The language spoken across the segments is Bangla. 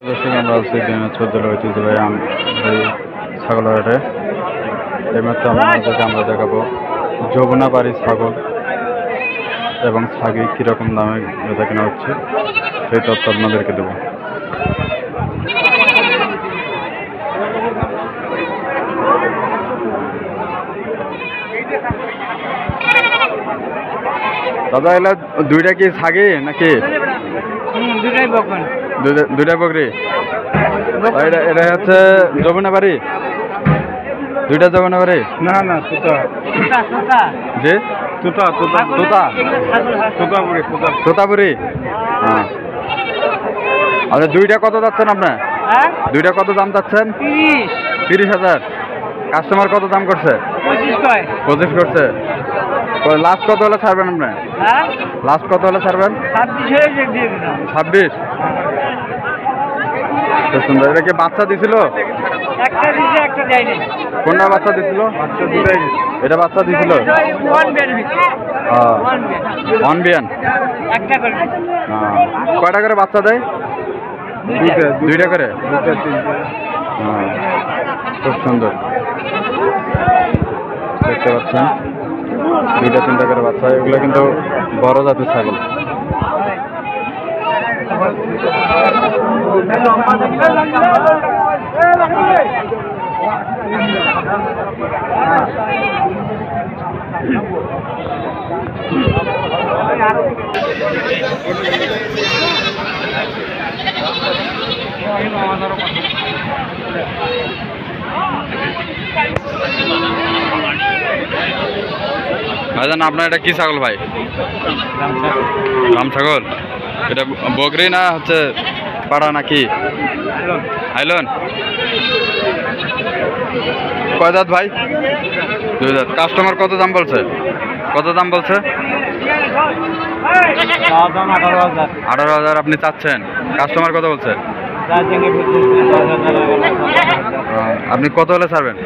দর্শক আমরা আছি দিনাজপুর ঐতিহ্যবাহী ছাগলের হাটে। এইমাত্র আমরা দেখাবো যমুনাপাড়ি ছাগল এবং ছাগি কীরকম দামে বেচা কেনা হচ্ছে সেই তথ্য আপনাদেরকে দেবো। দাদা এলা দুইটা কি ছাগি নাকি? দুইটা বকরি। এটা হচ্ছে যমুনাপাড়ি, দুইটা যমুনাপাড়ি না না তোতা জি তোতা তোতা তোতা তোতাপুরি তোতা তোতাপুরি। হ্যাঁ আচ্ছা, দুইটা কত যাচ্ছেন আপনার? দুইটা কত দাম চাচ্ছেন? 30,000। কাস্টমার কত দাম করছে? 25 করছে। লাস্ট কত হলে ছাড়বেন আপনি? লাস্ট কত হলে ছাড়বেন? 26। সুন্দর। এটা কি বাচ্চা দিছিল? কোনটা বাচ্চা দিছিল? এটা বাচ্চা দিছিল ওয়ান বিয়ান। কয়টা করে বাচ্চা দেয়? দুইটা করে। খুব সুন্দর দেখতে পাচ্ছেন, দুইটা তিনটা করে বাচ্চা। এগুলো কিন্তু বড় জাতের ছাগল। ভাইজান আপনার এটা কি ছাগল ভাই? রাম ছাগল। এটা বকরি না হচ্ছে পাড়া নাকি? হাইলন। কয় দাঁত ভাই? 2 দাঁত। কাস্টমার কত দাম বলছে? কত দাম বলছে? 18,000 আপনি চাচ্ছেন, কাস্টমার কত বলছে? আপনি কত হলে ছাড়বেন?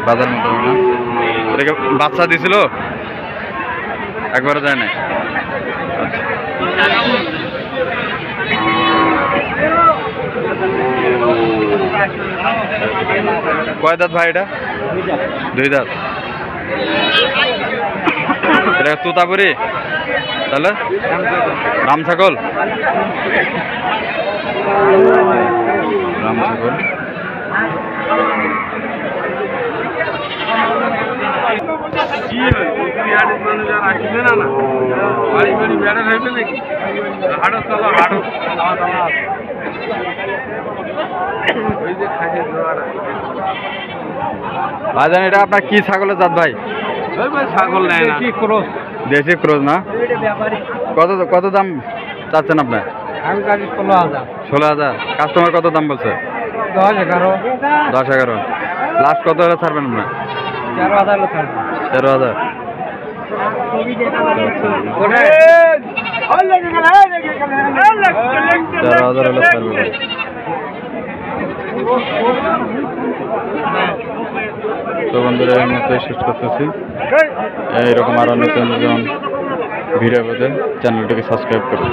বাজার মতো না। এটাকে বাচ্চা দিছিল? একবারও যায় নাই। কয় দাঁত ভাই এটা? 2 দাঁত। এটা তোতাপুরি তাহলে? রাম ছাগল। রাম ছাগল। ভাইজান এটা আপনার কি ছাগলের জাত ভাই? ছাগল নেয় না, দেশি ক্রোজ না? কত কত দাম চাচ্ছেন আপনার? 16,000। কাস্টমার কত দাম বলছে? 10-11। লাস্ট কত হলে ছাড়বেন আপনার? 13,000। 13,000 হলে ছাড়বেন। তো বন্ধুরা এই মতোই শেষ করতেছি। এইরকম আরো নতুন ভিডিও পেতে চ্যানেলটিকে সাবস্ক্রাইব করুন।